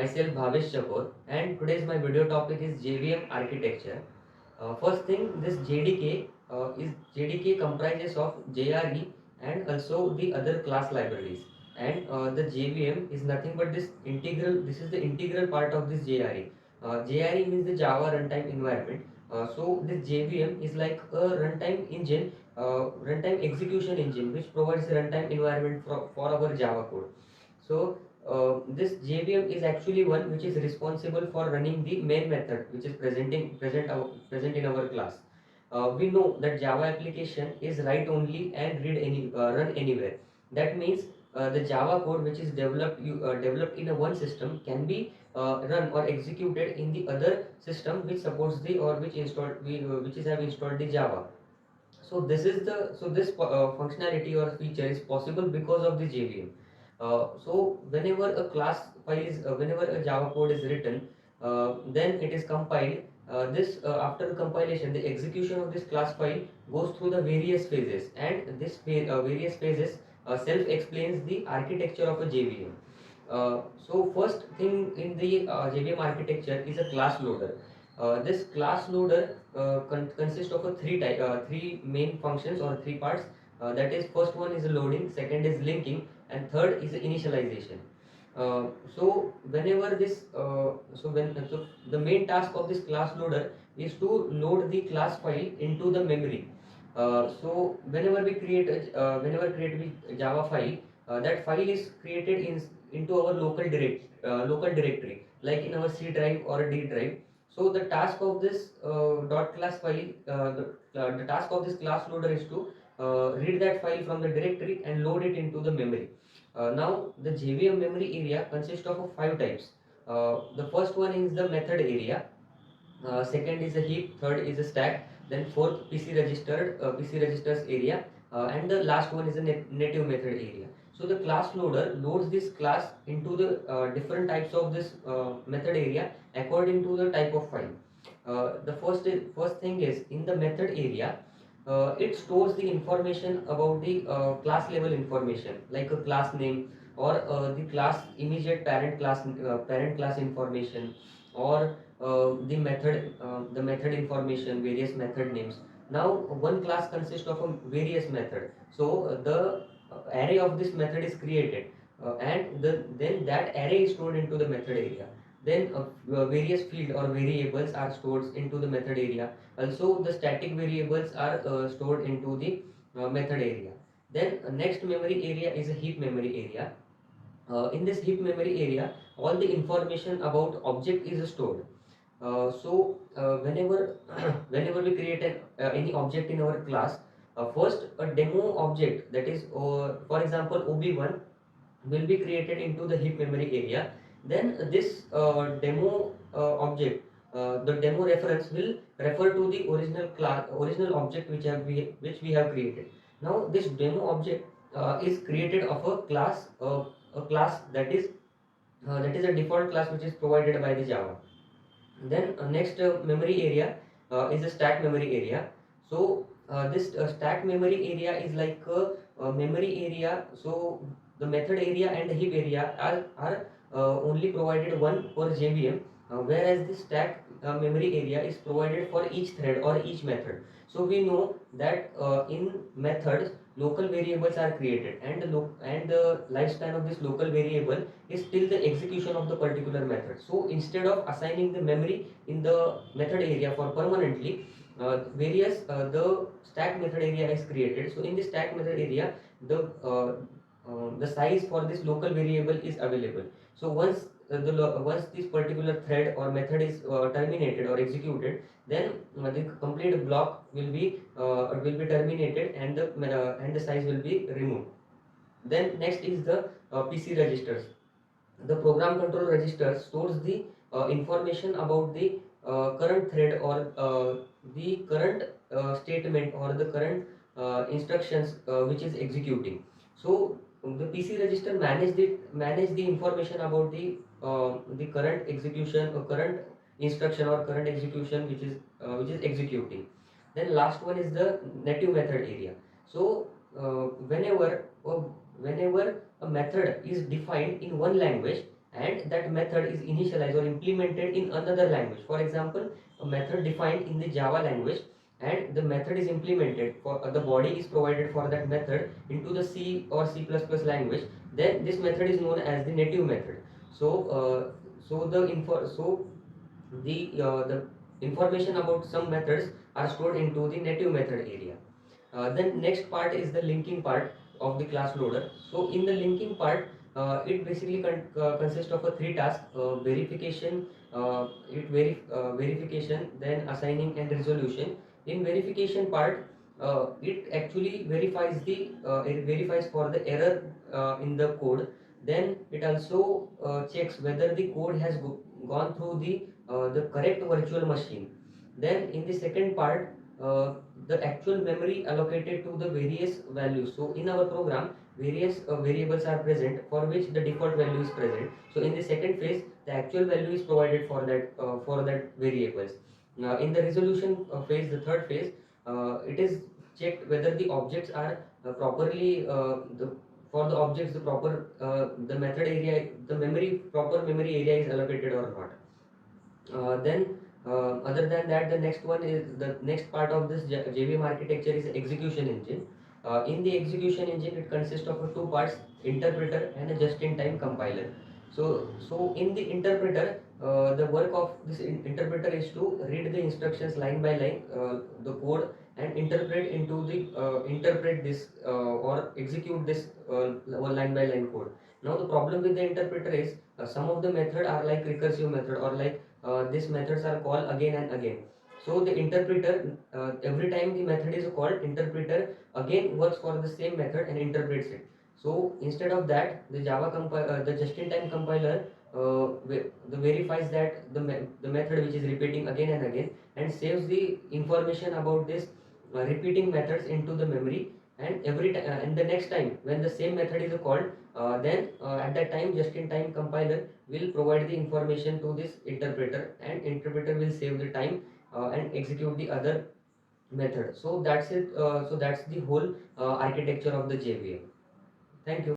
myself Bhavesh Chakor, and today's my video topic is JVM architecture. First thing, this JDK comprises of JRE and also the other class libraries, and the JVM is nothing but this integral. This is the integral part of this JRE. JRE means the Java runtime environment. So this JVM is like a runtime engine, runtime execution engine, which provides the runtime environment for our Java code. So this JVM is actually one which is responsible for running the main method, which is present in our class. We know that Java application is write only and run anywhere. That means the Java code which is developed in a one system can be run or executed in the other system which supports the or which installed which is have installed the Java. So this functionality or feature is possible because of the JVM. So whenever a class file is whenever a Java code is written, then it is compiled. This After the compilation, the execution of this class file goes through the various phases, and various phases self-explains the architecture of a JVM. So first thing in the JVM architecture is a class loader. This class loader consists of three main functions or three parts. That is, first one is loading, second is linking, and third is initialization. So whenever this, so when so the main task of this class loader is to load the class file into the memory. So whenever create a Java file, that file is created into our local directory, like in our C drive or a D drive. So the task of this dot class file, the task of this class loader is to read that file from the directory and load it into the memory. Now the JVM memory area consists of five types. The first one is the method area, second is a heap, third is a stack, then fourth PC registers area, and the last one is a native method area. So the class loader loads this class into the different types of this method area according to the type of file. First thing is in the method area. It stores the information about the class level information, like a class name or the class immediate parent class information, or the method information, various method names. Now one class consists of a various method, so the array of this method is created, then that array is stored into the method area. Then various field or variables are stored into the method area. Also the static variables are stored into the method area. Then next memory area is a heap memory area. In this heap memory area, all the information about object is stored. Whenever whenever we create any object in our class, first a demo object, that is for example ob1, will be created into the heap memory area. Then this demo object, the demo reference will refer to the original object which we have created. Now this demo object is created of a class that is a default class which is provided by the Java. Then next memory area is a stack memory area. So this stack memory area is like a memory area. So the method area and the heap area are only provided one for JVM, whereas the stack memory area is provided for each thread or each method. So we know that in methods local variables are created, and the lifespan of this local variable is till the execution of the particular method. So instead of assigning the memory in the method area for permanently, the stack method area is created. So in the stack method area, the size for this local variable is available. So once this particular thread or method is terminated or executed, then the complete block will be terminated, and the size will be removed. Then next is the PC registers. The program control register stores the information about the current thread or the current statement or the current instructions which is executing. So the PC register manage the information about the current execution or current instruction or current execution which is executing. Then last one is the native method area. So whenever a method is defined in one language and that method is initialized or implemented in another language. For example, a method defined in the Java language and the method is implemented for the body is provided for that method into the C or C++ language, then this method is known as the native method. So the information about some methods are stored into the native method area. Then next part is the linking part of the class loader. So in the linking part, it basically consists of a three tasks: verification, verification, then assigning and resolution. In verification part, it verifies for the error in the code. Then it also checks whether the code has gone through the correct virtual machine. Then in the second part, the actual memory allocated to the various values. So in our program, various variables are present for which the default value is present. So in the second phase, the actual value is provided for that variables. In the resolution phase, the third phase, it is checked whether the objects are properly the for the objects the proper the method area, the memory proper memory area is allocated or not. Then other than that, the next one is the next part of this JVM architecture is execution engine. In the execution engine, it consists of two parts: interpreter and a just-in-time compiler. So in the interpreter, the work of this interpreter is to read the instructions line by line, the code, and interpret this or execute this line by line code. Now the problem with the interpreter is some of the method are like recursive method or like these methods are called again and again. So the interpreter, every time the method is called, interpreter again works for the same method and interprets it. So instead of that, the just-in-time compiler verifies that the method which is repeating again and again and saves the information about this repeating methods into the memory. And and the next time when the same method is called, then at that time just-in-time compiler will provide the information to this interpreter and interpreter will save the time and execute the other method. So that's it. So that's the whole architecture of the JVM. Thank you.